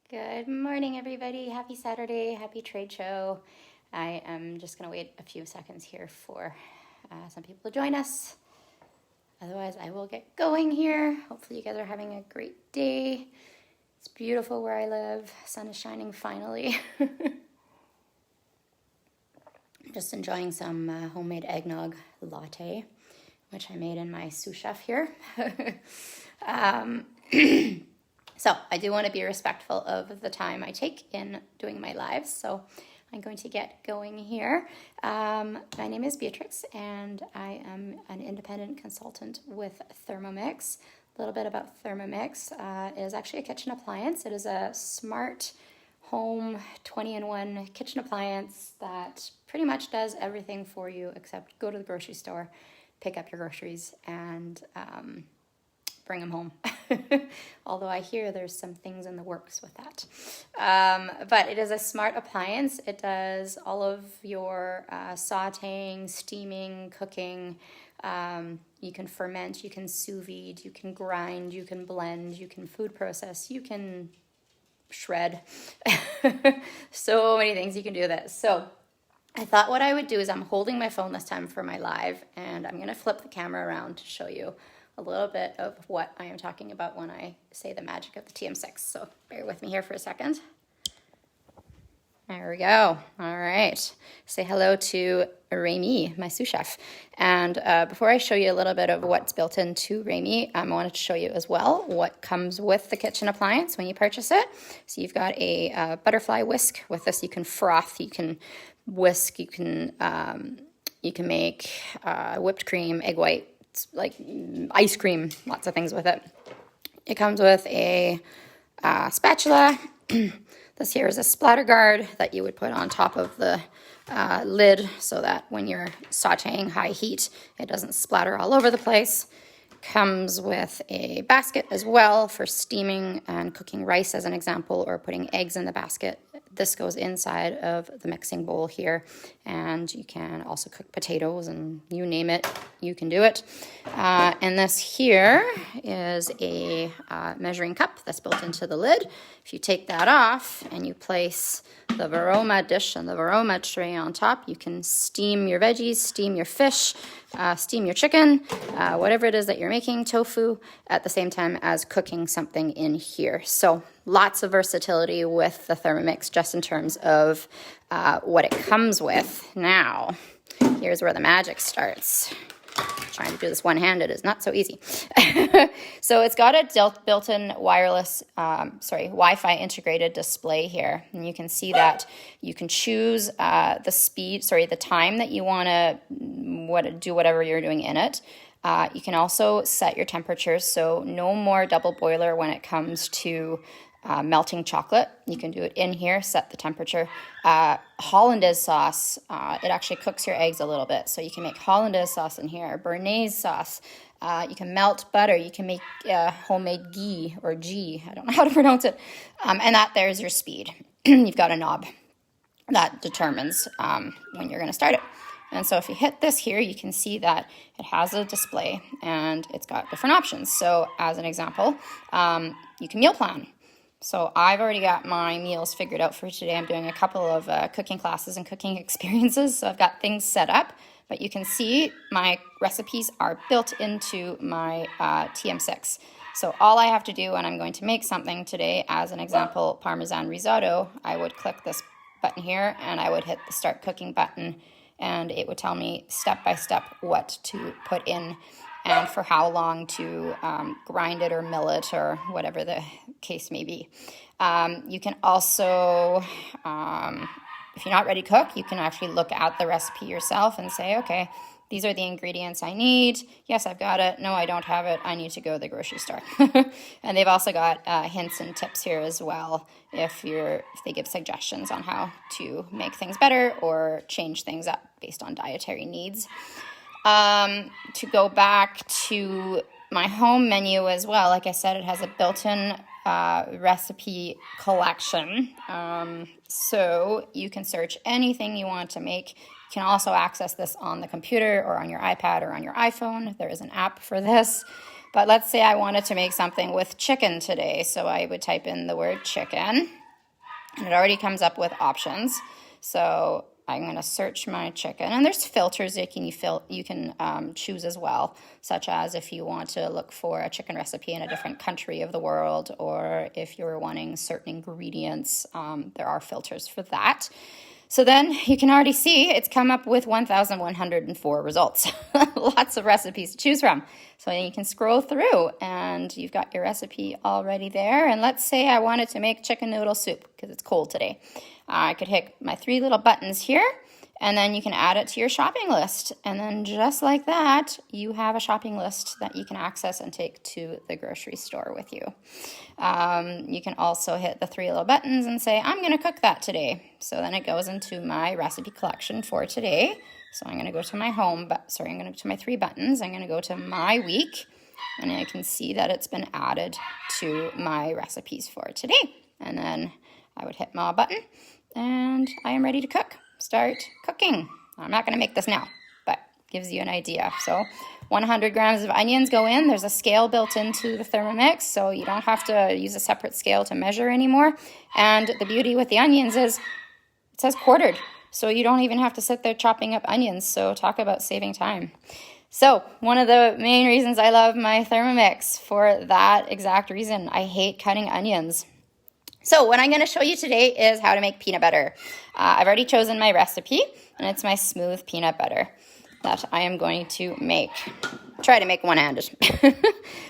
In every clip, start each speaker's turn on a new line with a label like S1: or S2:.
S1: Good morning, everybody. Happy Saturday. Happy trade show. I am just going to wait a few seconds here for some people to join us. Otherwise, I will get going here. Hopefully, you guys are having a great day. It's beautiful where I live. Sun is shining finally. Just enjoying some homemade eggnog latte, which I made in my sous chef here. So I do want to be respectful of the time I take in doing my lives. So I'm going to get going here. My name is Beatrix, and I am an independent consultant with Thermomix. A little bit about Thermomix. It is actually a kitchen appliance. It is a smart home 20-in-1 kitchen appliance that pretty much does everything for you except go to the grocery store, pick up your groceries, and bring them home. Although I hear there's some things in the works with that. But it is a smart appliance. It does all of your sauteing, steaming, cooking. You can ferment, you can sous vide, you can grind, you can blend, you can food process, you can shred. So many things you can do with it. So I thought what I would do is I'm holding my phone this time for my live, and I'm going to flip the camera around to show you a little bit of what I am talking about when I say the magic of the TM6. So bear with me here for a second. There we go. All right. Say hello to Remy, my sous chef. And before I show you a little bit of what's built into Remy, I wanted to show you as well what comes with the kitchen appliance when you purchase it. So you've got a butterfly whisk. With this, you can froth, you can whisk, you can make whipped cream, egg white, like ice cream, lots of things with it. It comes with a spatula. This here is a splatter guard that you would put on top of the lid so that when you're sauteing high heat, it doesn't splatter all over the place. Comes with a basket as well for steaming and cooking rice, as an example, or putting eggs in the basket. This goes inside of the mixing bowl here, and you can also cook potatoes, and you name it, you can do it. And this here is a measuring cup that's built into the lid. If you take that off and you place the Varoma dish and the Varoma tray on top, you can steam your veggies, steam your fish, steam your chicken, whatever it is that you're making, tofu, at the same time as cooking something in here. So lots of versatility with the Thermomix just in terms of what it comes with. Now, here's where the magic starts. Trying to do this one-handed is not so easy. So it's got a built-in wireless, Wi-Fi integrated display here. And you can see that you can choose the time that you want to do whatever you're doing in it. You can also set your temperatures, so no more double boiler when it comes to melting chocolate. You can do it in here, set the temperature. Hollandaise sauce, it actually cooks your eggs a little bit. So you can make Hollandaise sauce in here, Béarnaise sauce. You can melt butter. You can make homemade ghee or ghee. I don't know how to pronounce it. And there's your speed. You've got a knob that determines when you're going to start it. And so if you hit this here, you can see that it has a display and it's got different options. So as an example, you can meal plan. So I've already got my meals figured out for today. I'm doing a couple of cooking classes and cooking experiences, so I've got things set up. But you can see my recipes are built into my TM6. So all I have to do when I'm going to make something today, as an example, Parmesan risotto, I would click this button here and I would hit the start cooking button, and it would tell me step by step what to put in and for how long to grind it or mill it or whatever the case may be. You can also, if you're not ready to cook, you can actually look at the recipe yourself and say, okay, these are the ingredients I need. Yes, I've got it. No, I don't have it. I need to go to the grocery store. And they've also got hints and tips here as well if they give suggestions on how to make things better or change things up based on dietary needs. To go back to my home menu as well, like I said, it has a built-in recipe collection. So you can search anything you want to make. You can also access this on the computer or on your iPad or on your iPhone. There is an app for this. But let's say I wanted to make something with chicken today. So I would type in the word chicken, and it already comes up with options. So I'm going to search my chicken, and there's filters you can choose as well, such as if you want to look for a chicken recipe in a different country of the world, or if you're wanting certain ingredients, there are filters for that. So then you can already see it's come up with 1,104 results. Lots of recipes to choose from. So you can scroll through and you've got your recipe already there. And let's say I wanted to make chicken noodle soup because it's cold today. I could hit my 3 little buttons here, and then you can add it to your shopping list. And then just like that, you have a shopping list that you can access and take to the grocery store with you. You can also hit the 3 little buttons and say, I'm going to cook that today. So then it goes into my recipe collection for today. So I'm going to go to my I'm going to go to my 3 buttons. I'm going to go to my week, and I can see that it's been added to my recipes for today. And then I would hit my button, and I am ready to cook. Start cooking. I'm not going to make this now, but gives you an idea. So 100 grams of onions go in. There's a scale built into the Thermomix, so you don't have to use a separate scale to measure anymore. And the beauty with the onions is it says quartered, so you don't even have to sit there chopping up onions. So talk about saving time. So one of the main reasons I love my Thermomix for that exact reason. I hate cutting onions. So what I'm going to show you today is how to make peanut butter. I've already chosen my recipe, and it's my smooth peanut butter that I am going to make. Try to make one-handed.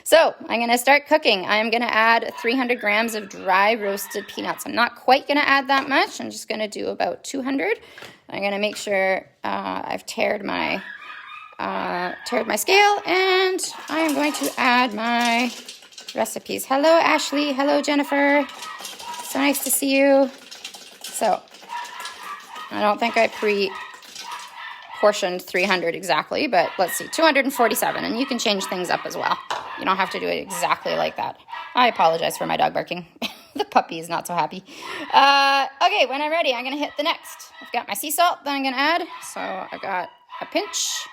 S1: So I'm going to start cooking. I'm going to add 300 grams of dry roasted peanuts. I'm not quite going to add that much. I'm just going to do about 200. I'm going to make sure I've tared my scale, and I am going to add my recipes. Hello, Ashley. Hello, Jennifer. So nice to see you. So I don't think I pre-portioned 300 exactly, but let's see, 247, and you can change things up as well. You don't have to do it exactly like that. I apologize for my dog barking. The puppy is not so happy. Okay, when I'm ready, I'm going to hit the next. I've got my sea salt that I'm going to add. So I've got a pinch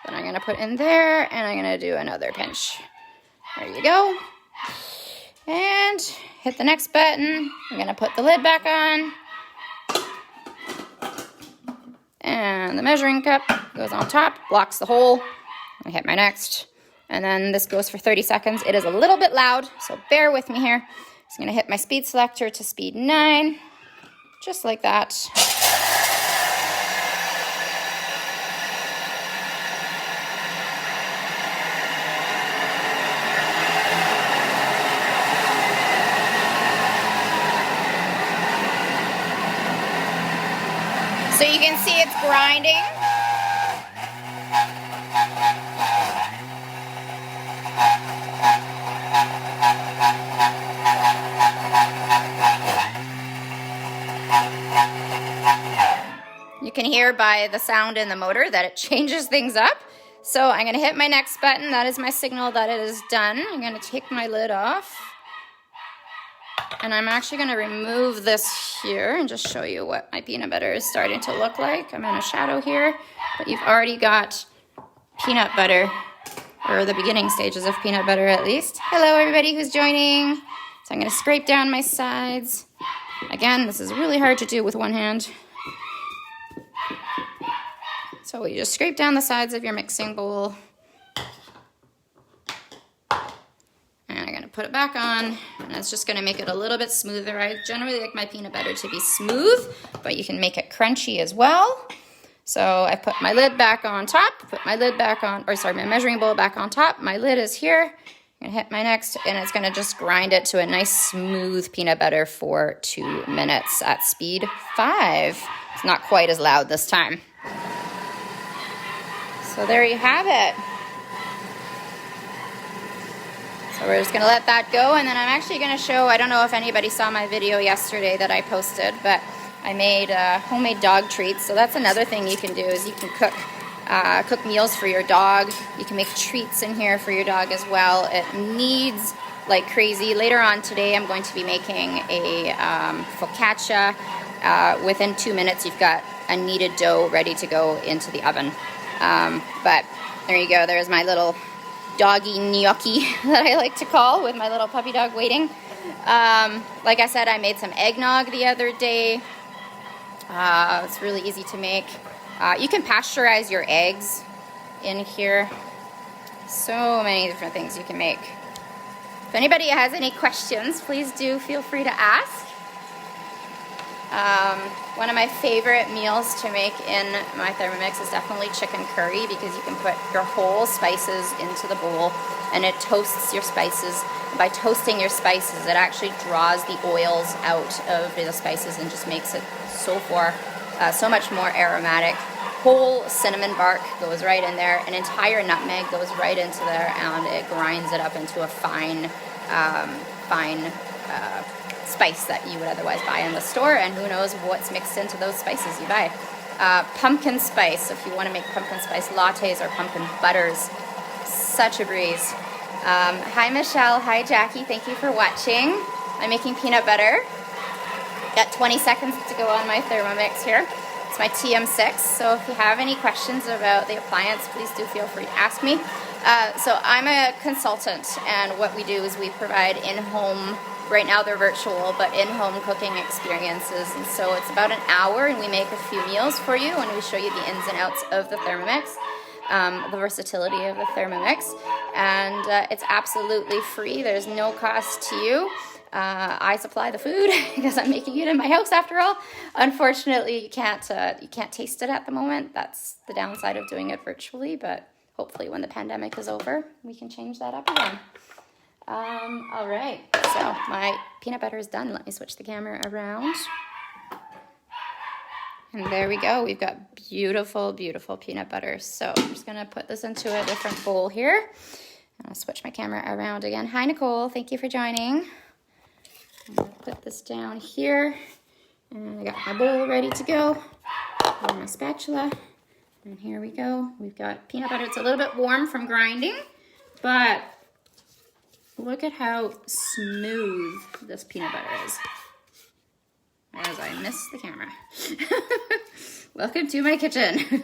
S1: that I'm going to put in there, and I'm going to do another pinch. There you go. And hit the next button. I'm going to put the lid back on. And the measuring cup goes on top, blocks the hole. I hit my next. And then this goes for 30 seconds. It is a little bit loud, so bear with me here. So I'm going to hit my speed selector to speed 9, just like that. So you can see it's grinding. You can hear by the sound in the motor that it changes things up. So I'm going to hit my next button. That is my signal that it is done. I'm going to take my lid off. And I'm actually going to remove this here and just show you what my peanut butter is starting to look like. I'm in a shadow here, but you've already got peanut butter, or the beginning stages of peanut butter at least. Hello everybody who's joining. So I'm going to scrape down my sides. Again, this is really hard to do with one hand. So you just scrape down the sides of your mixing bowl. Put it back on, and it's just going to make it a little bit smoother. I generally like my peanut butter to be smooth, but you can make it crunchy as well. So I put my lid back on top, my measuring bowl back on top. My lid is here. I'm going to hit my next, and it's going to just grind it to a nice smooth peanut butter for 2 minutes at speed 5. It's not quite as loud this time. So there you have it. So we're just going to let that go, and then I'm actually going to show, I don't know if anybody saw my video yesterday that I posted, but I made homemade dog treats. So that's another thing you can do, is you can cook meals for your dog. You can make treats in here for your dog as well. It needs like crazy. Later on today, I'm going to be making a focaccia. Within 2 minutes, you've got a kneaded dough ready to go into the oven. But there you go. There's my little doggy gnocchi that I like to call, with my little puppy dog waiting. Like I said, I made some eggnog the other day. It's really easy to make. You can pasteurize your eggs in here. So many different things you can make. If anybody has any questions, please do feel free to ask. One of my favorite meals to make in my Thermomix is definitely chicken curry, because you can put your whole spices into the bowl and it toasts your spices. And by toasting your spices, it actually draws the oils out of the spices and just makes it so much more aromatic. Whole cinnamon bark goes right in there. An entire nutmeg goes right into there, and it grinds it up into a fine spice that you would otherwise buy in the store, and who knows what's mixed into those spices you buy. Pumpkin spice, if you want to make pumpkin spice lattes or pumpkin butters, such a breeze. Hi Michelle, hi Jackie, thank you for watching. I'm making peanut butter. Got 20 seconds to go on my Thermomix here. It's my TM6, so if you have any questions about the appliance, please do feel free to ask me. So I'm a consultant, and what we do is we provide in-home, right now they're virtual, but in-home cooking experiences. And so it's about an hour, and we make a few meals for you, and we show you the ins and outs of the Thermomix, the versatility of the Thermomix, and it's absolutely free. There's no cost to you. I supply the food because I'm making it in my house after all. Unfortunately, you can't taste it at the moment. That's the downside of doing it virtually, but hopefully when the pandemic is over, we can change that up again. All right, so my peanut butter is done. Let me switch the camera around. And there we go. We've got beautiful, beautiful peanut butter. So I'm just gonna put this into a different bowl here. I'll switch my camera around again. Hi, Nicole. Thank you for joining. I'm gonna put this down here, and I got my bowl ready to go, and my spatula, and here we go. We've got peanut butter. It's a little bit warm from grinding, but look at how smooth this peanut butter is. As I miss the camera. Welcome to my kitchen.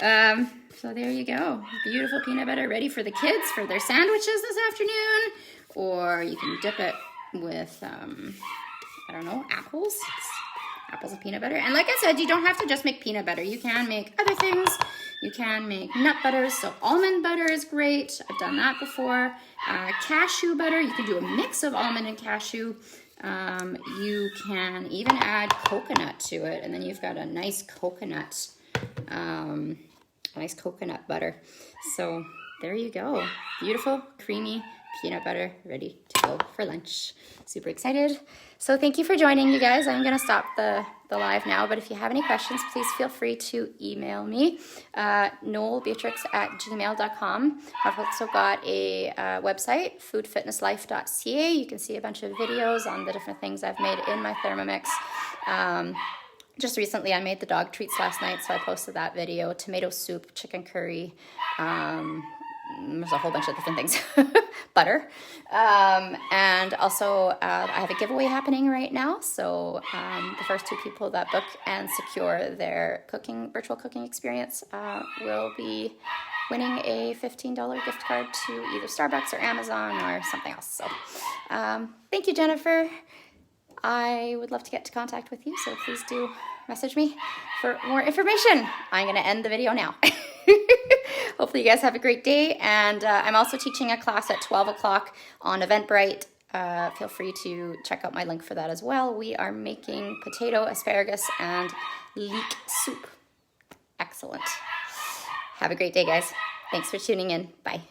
S1: So there you go. Beautiful peanut butter ready for the kids for their sandwiches this afternoon, or you can dip it with, I don't know, apples. Apples and peanut butter. And like I said, you don't have to just make peanut butter. You can make other things. You can make nut butters. So almond butter is great. I've done that before. Cashew butter. You can do a mix of almond and cashew. You can even add coconut to it. And then you've got a nice coconut butter. So there you go. Beautiful, creamy peanut butter ready to go for lunch. Super excited. So thank you for joining, you guys. I'm going to stop the live now, but if you have any questions, please feel free to email me, noelbeatrix@gmail.com. I've also got a website, foodfitnesslife.ca. You can see a bunch of videos on the different things I've made in my Thermomix. Just recently, I made the dog treats last night, so I posted that video. Tomato soup, chicken curry, there's a whole bunch of different things. Butter. And also, I have a giveaway happening right now. So the first 2 people that book and secure their virtual cooking experience will be winning a $15 gift card to either Starbucks or Amazon or something else. So thank you, Jennifer. I would love to get to contact with you, so please do message me for more information. I'm going to end the video now. Hopefully you guys have a great day, and I'm also teaching a class at 12 o'clock on Eventbrite. Feel free to check out my link for that as well. We are making potato, asparagus, and leek soup. Excellent. Have a great day, guys. Thanks for tuning in. Bye.